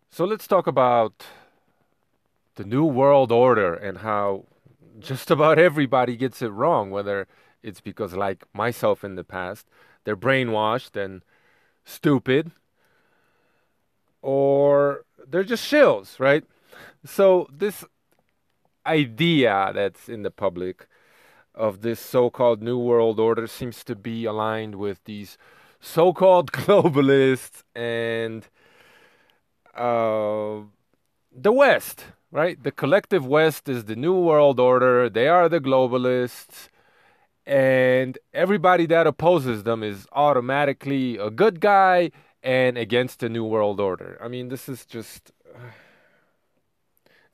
So let's talk about the New World Order and how just about everybody gets it wrong, whether it's because, like myself in the past, they're brainwashed and stupid, or they're just shills, right? So, this idea that's in the public of this so called New World Order seems to be aligned with these so called globalists and uh, the West, right? The collective West is the New World Order. They are the globalists. And everybody that opposes them is automatically a good guy and against the New World Order. I mean, this is just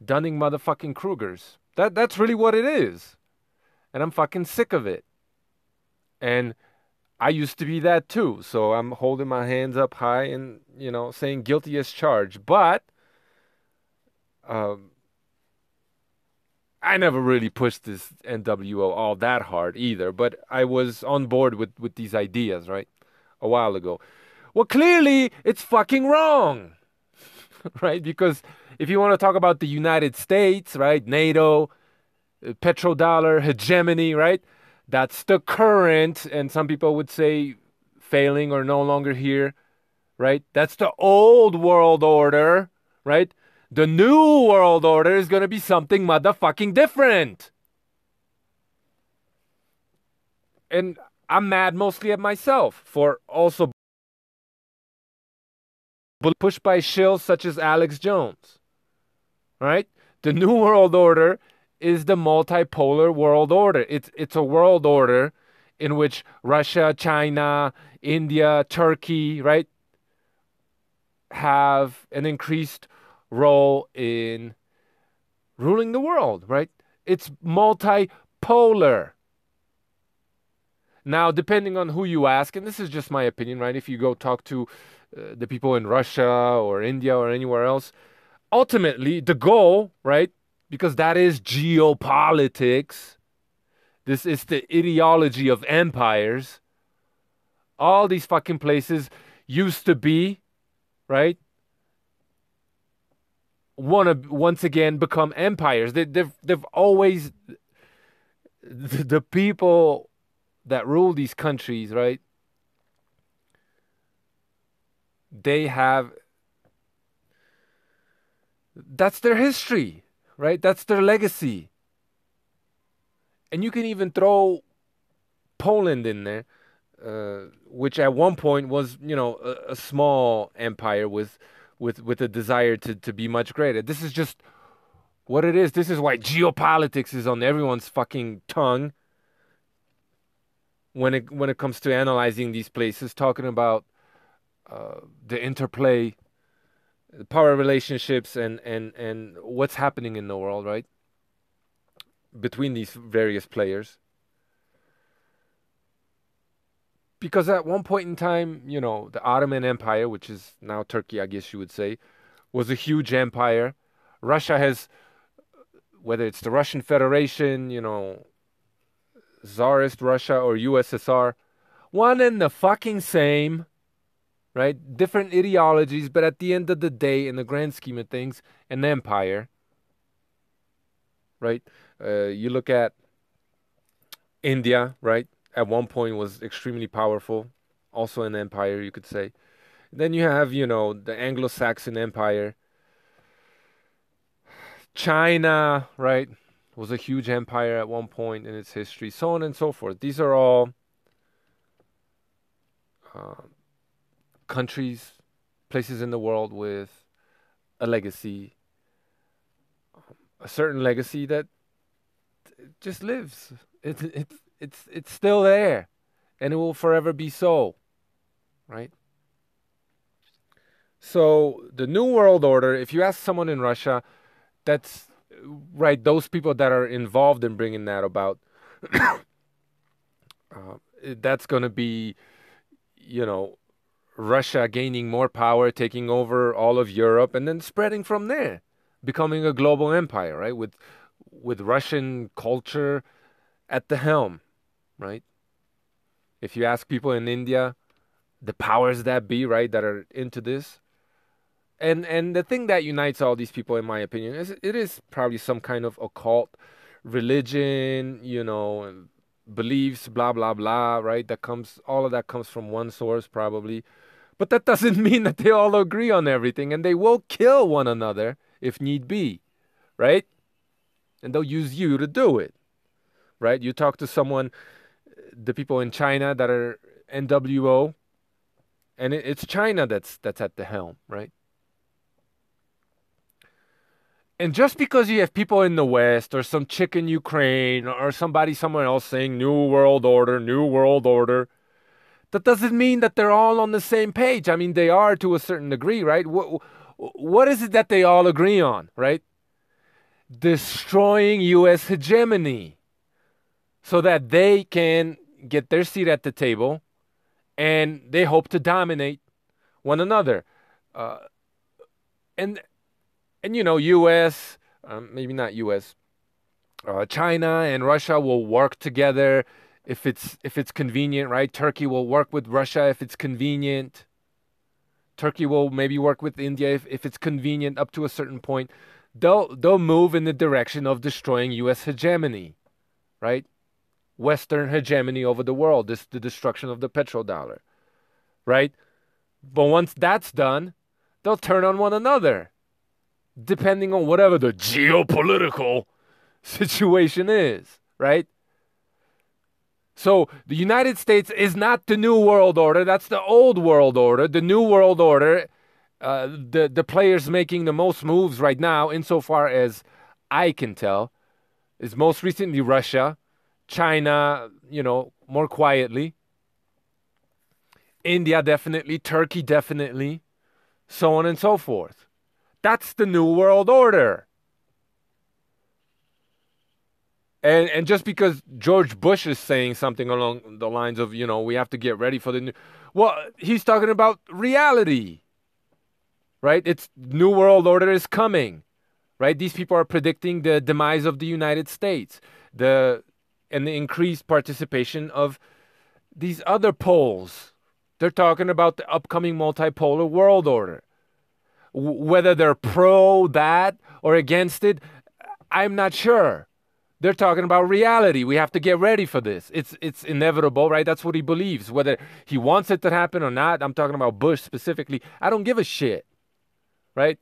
Dunning motherfucking Krugers. That's really what it is. And I'm fucking sick of it. And I used to be that too. So I'm holding my hands up high and, saying guilty as charged. But um, I never really pushed this NWO all that hard either, but I was on board with these ideas, right? A while ago. Well, clearly it's fucking wrong, right? Because if you want to talk about the United States, right? NATO, petrodollar, hegemony, right? That's the current, and some people would say failing or no longer here, right? That's the old world order, right? The new world order is going to be something motherfucking different. And I'm mad mostly at myself for also pushed by shills such as Alex Jones, right? The new world order is the multipolar world order. It's a world order in which Russia, China, India, Turkey, right, have an increased role in ruling the world, right? It's multipolar. Now, depending on who you ask, and this is just my opinion, right? If you go talk to the people in Russia or India or anywhere else, ultimately the goal, right? Because that is geopolitics. This is the ideology of empires. All these fucking places used to be, right? Want to once again become empires. They've always the people that rule these countries, right? They have that's their history, right? That's their legacy. And you can even throw Poland in there, which at one point was, a small empire with a desire to be much greater. This is just what it is. This is why geopolitics is on everyone's fucking tongue when it comes to analyzing these places, talking about the interplay, the power relationships, and what's happening in the world, right? Between these various players. Because at one point in time, the Ottoman Empire, which is now Turkey, I guess you would say, was a huge empire. Russia has, whether it's the Russian Federation, Tsarist Russia or USSR, one and the fucking same, right? Different ideologies, but at the end of the day, in the grand scheme of things, an empire, right? You look at India, right? At one point was extremely powerful, also an empire, you could say. Then you have, the Anglo-Saxon Empire. China, right, was a huge empire at one point in its history, so on and so forth. These are all uh, countries, places in the world with a legacy, a certain legacy that just lives. It's still there, and it will forever be so, right? So the New World Order, if you ask someone in Russia, that's right. Those people that are involved in bringing that about, that's going to be, you know, Russia gaining more power, taking over all of Europe, and then spreading from there, becoming a global empire, right? With Russian culture at the helm, right? If you ask people in India, the powers that be, right, that are into this, And the thing that unites all these people, in my opinion, is it is probably some kind of occult religion, and beliefs, blah blah blah, right? All of that comes from one source, probably. But that doesn't mean that they all agree on everything, and they will kill one another if need be, right? And they'll use you to do it, right? You talk to someone, the people in China that are NWO, and it's China that's at the helm, right? And just because you have people in the West or some chick in Ukraine or somebody somewhere else saying New World Order, that doesn't mean that they're all on the same page. I mean, they are to a certain degree, right? What is it that they all agree on, right? Destroying U.S. hegemony so that they can get their seat at the table and they hope to dominate one another. Uh, and U.S., maybe not U.S., China and Russia will work together if it's convenient, right? Turkey will work with Russia if it's convenient. Turkey will maybe work with India if it's convenient up to a certain point. They'll move in the direction of destroying U.S. hegemony, right? Western hegemony over the world, the destruction of the petrodollar, right? But once that's done, they'll turn on one another, depending on whatever the geopolitical situation is, right? So the United States is not the New World Order. That's the old world order. The New World Order, the players making the most moves right now, insofar as I can tell, is most recently Russia, China, more quietly, India definitely, Turkey definitely, so on and so forth. That's the New World Order. And just because George Bush is saying something along the lines of, we have to get ready for the new... Well, he's talking about reality, right? It's New World Order is coming, right? These people are predicting the demise of the United States, and the increased participation of these other poles. They're talking about the upcoming multipolar world order. Whether they're pro that or against it, I'm not sure. They're talking about reality. We have to get ready for this. It's inevitable, right? That's what he believes. Whether he wants it to happen or not, I'm talking about Bush specifically. I don't give a shit, right?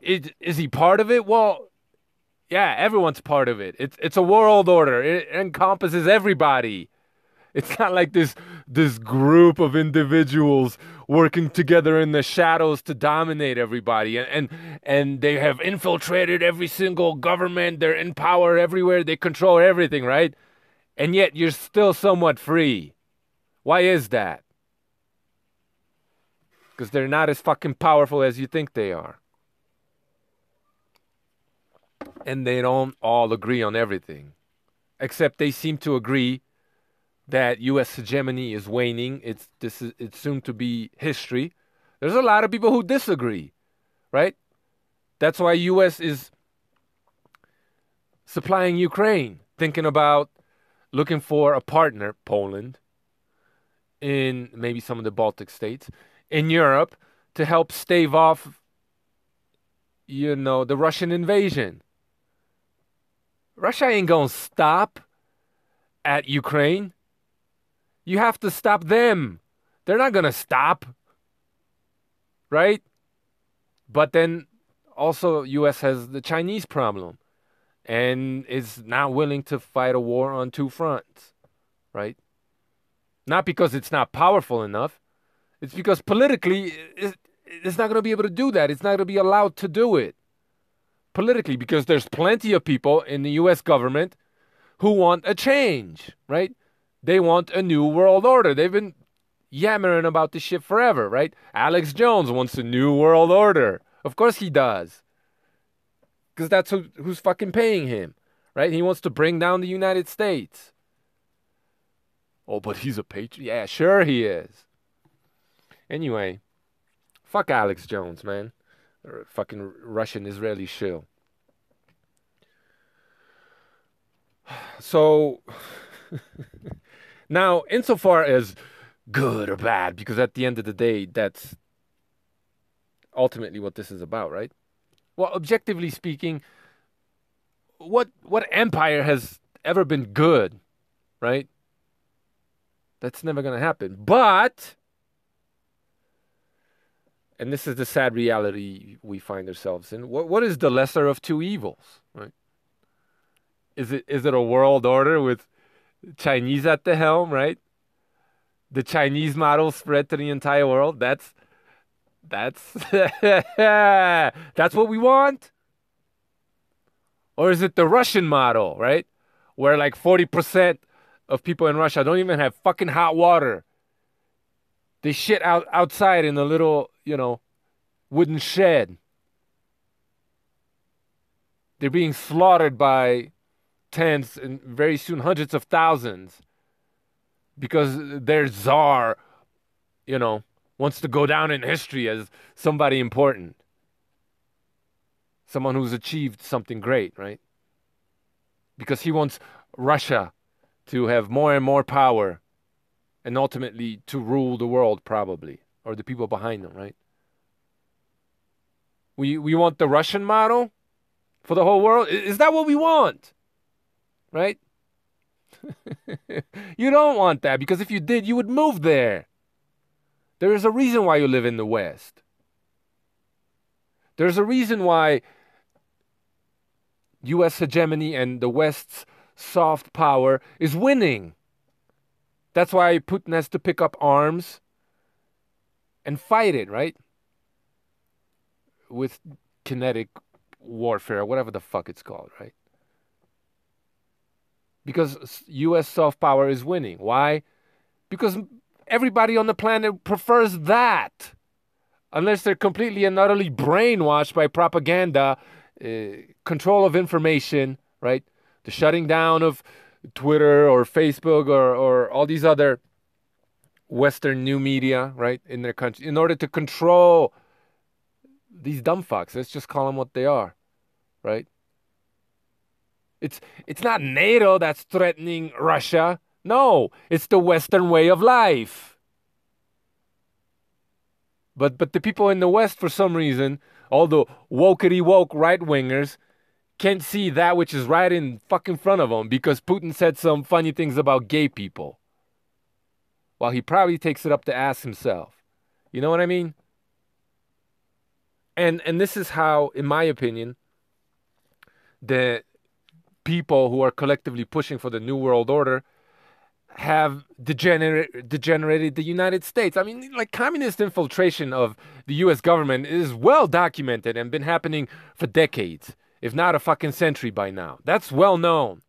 Is he part of it? Well, yeah, everyone's part of it. It's a world order. It encompasses everybody. It's not like this group of individuals working together in the shadows to dominate everybody, and they have infiltrated every single government. They're in power everywhere. They control everything, right? And yet you're still somewhat free. Why is that? Because they're not as fucking powerful as you think they are. And they don't all agree on everything, except they seem to agree that U.S. hegemony is waning. It's soon to be history. There's a lot of people who disagree, right? That's why U.S. is supplying Ukraine, thinking about looking for a partner, Poland, in maybe some of the Baltic states, in Europe, to help stave off, the Russian invasion. Russia ain't gonna stop at Ukraine. You have to stop them. They're not going to stop. Right? But then also U.S. has the Chinese problem and is not willing to fight a war on two fronts. Right? Not because it's not powerful enough. It's because politically it's not going to be able to do that. It's not going to be allowed to do it. Politically, because there's plenty of people in the U.S. government who want a change. Right? They want a new world order. They've been yammering about this shit forever, right? Alex Jones wants a new world order. Of course he does. Because that's who's fucking paying him, right? He wants to bring down the United States. Oh, but he's a patriot. Yeah, sure he is. Anyway, fuck Alex Jones, man. Or fucking Russian Israeli shill. So... Now, insofar as good or bad, because at the end of the day, that's ultimately what this is about, right? Well, objectively speaking, what empire has ever been good, right? That's never going to happen. But, and this is the sad reality we find ourselves in, what is the lesser of two evils, right? Is it a world order with Chinese at the helm, right? The Chinese model spread to the entire world. That's that's what we want. Or is it the Russian model, right? Where like 40% of people in Russia don't even have fucking hot water. They shit outside in a little, wooden shed. They're being slaughtered by tens and very soon hundreds of thousands because their czar, wants to go down in history as somebody important. Someone who's achieved something great, right? Because he wants Russia to have more and more power and ultimately to rule the world, probably, or the people behind them, right? We want the Russian model for the whole world. Is that what we want? Right? You don't want that, because if you did, you would move there. There is a reason why you live in the West. There's a reason why U.S. hegemony and the West's soft power is winning. That's why Putin has to pick up arms and fight it, right? With kinetic warfare, whatever the fuck it's called, right? Because U.S. soft power is winning. Why? Because everybody on the planet prefers that. Unless they're completely and utterly brainwashed by propaganda, control of information, right? The shutting down of Twitter or Facebook or all these other Western new media, right, in their country, in order to control these dumb fucks. Let's just call them what they are, right? It's not NATO that's threatening Russia. No, it's the Western way of life. But the people in the West, for some reason, all the wokety woke right-wingers, can't see that which is right in fucking front of them because Putin said some funny things about gay people. While he probably takes it up the ass himself. You know what I mean? And this is how, in my opinion, the people who are collectively pushing for the New World Order have degenerated the United States. I mean, like, communist infiltration of the U.S. government is well documented and been happening for decades, if not a fucking century by now. That's well known.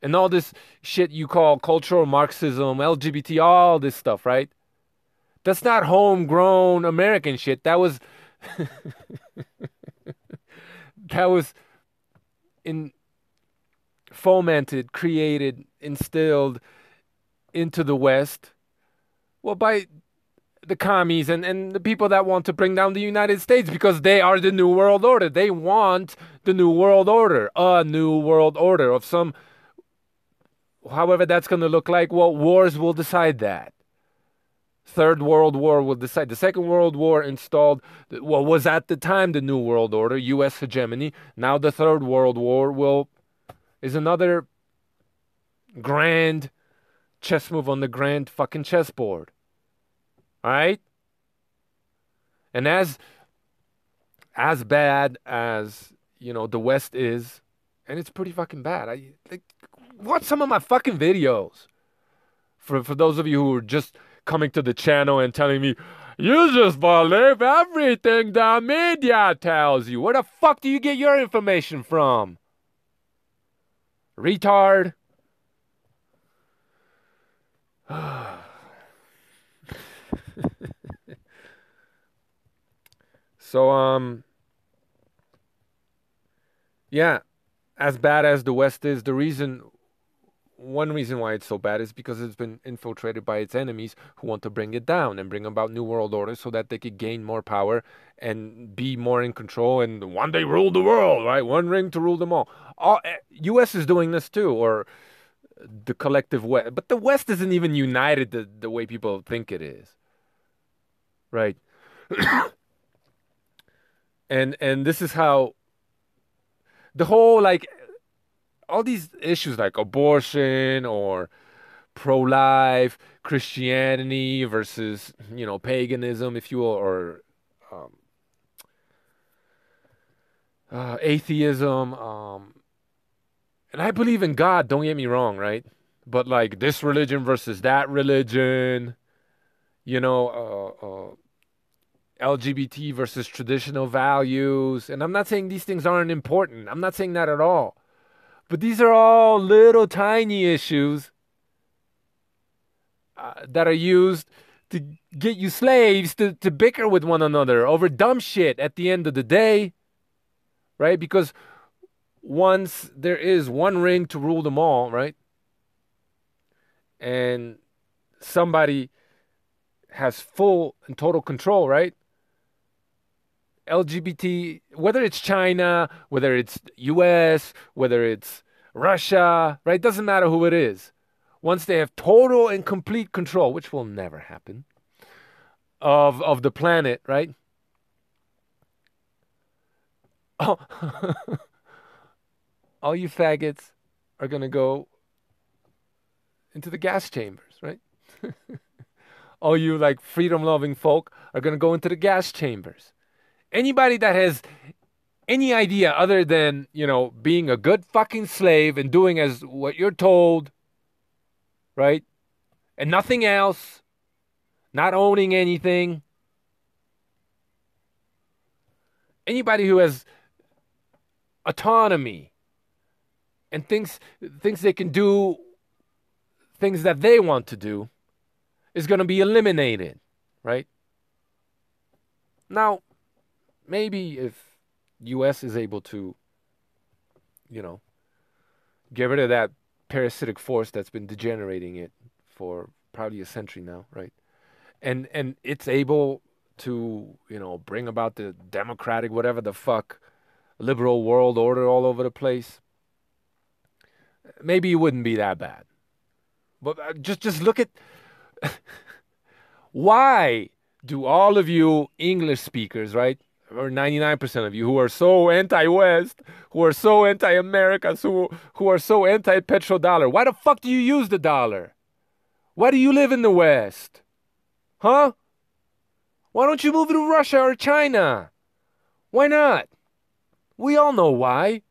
And all this shit you call cultural Marxism, LGBT, all this stuff, right? That's not homegrown American shit. That was that was fomented, created, instilled into the West, well, by the commies and the people that want to bring down the United States, because they are the New World Order. They want the New World Order, a New World Order of some, however that's going to look like. Well, wars will decide that. Third World War will decide. The Second World War installed what was at the time the New World Order, U.S. hegemony. Now the Third World War is another grand chess move on the grand fucking chessboard. All right? And as bad as, the West is, and it's pretty fucking bad. Watch some of my fucking videos. For those of you who are just coming to the channel and telling me, you just believe everything the media tells you. Where the fuck do you get your information from? Retard. So, yeah, as bad as the West is, one reason why it's so bad is because it's been infiltrated by its enemies who want to bring it down and bring about New World Order so that they could gain more power and be more in control and one day rule the world, right? One ring to rule them all. U.S. is doing this too, or the collective West. But the West isn't even united the way people think it is, right? And this is how the whole like all these issues like abortion or pro-life, Christianity versus paganism, if you will, or um, atheism. And I believe in God. Don't get me wrong, right? But like this religion versus that religion, you know, LGBT versus traditional values. And I'm not saying these things aren't important. I'm not saying that at all. But these are all little tiny issues that are used to get you slaves to bicker with one another over dumb shit at the end of the day, right? Because once there is one ring to rule them all, right? And somebody has full and total control, right? LGBT, whether it's China, whether it's US, whether it's Russia, right? Doesn't matter who it is. Once they have total and complete control, which will never happen, of the planet, right? Oh, all you faggots are gonna go into the gas chambers, right? All you like freedom loving folk are gonna go into the gas chambers. Anybody that has any idea other than, being a good fucking slave and doing as what you're told, right? And nothing else, not owning anything. Anybody who has autonomy and thinks they can do things that they want to do is going to be eliminated, right? Now, maybe if US is able to, you know, get rid of that parasitic force that's been degenerating it for probably a century now, right? And it's able to, bring about the democratic whatever the fuck liberal world order all over the place. Maybe it wouldn't be that bad. But just look at why do all of you English speakers, right? Or 99% of you who are so anti-West, who are so anti-America, who are so anti-petrodollar. Why the fuck do you use the dollar? Why do you live in the West? Huh? Why don't you move to Russia or China? Why not? We all know why.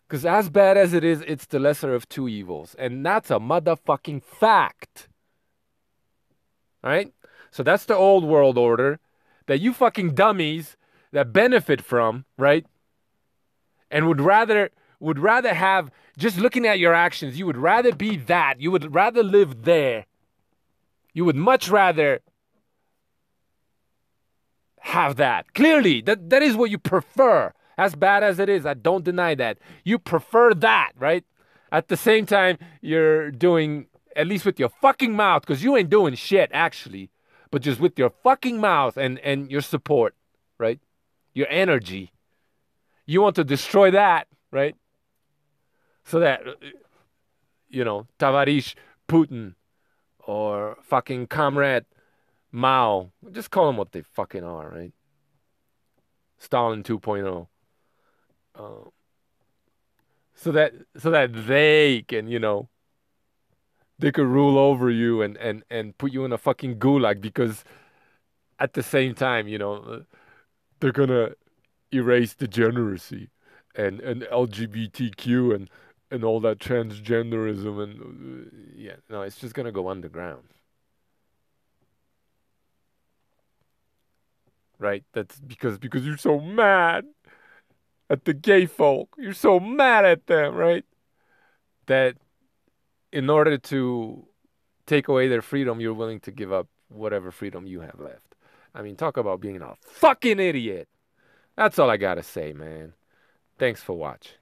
Because as bad as it is, it's the lesser of two evils. And that's a motherfucking fact. All right? So that's the old world order that you fucking dummies that benefit from, right? And would rather have, just looking at your actions, you would rather be that. You would rather live there. You would much rather have that. Clearly, that is what you prefer. As bad as it is, I don't deny that. You prefer that, right? At the same time, you're doing, at least with your fucking mouth, because you ain't doing shit, actually, but just with your fucking mouth and your support, right? Your energy. You want to destroy that, right? So that, Tavarish Putin or fucking Comrade Mao, just call them what they fucking are, right? Stalin 2.0. So that they can, they could rule over you and put you in a fucking gulag because at the same time, they're gonna erase degeneracy and LGBTQ and all that transgenderism and yeah, no, it's just gonna go underground. Right? That's because you're so mad at the gay folk. You're so mad at them, right? That in order to take away their freedom, you're willing to give up whatever freedom you have left. I mean, talk about being a fucking idiot. That's all I gotta say, man. Thanks for watching.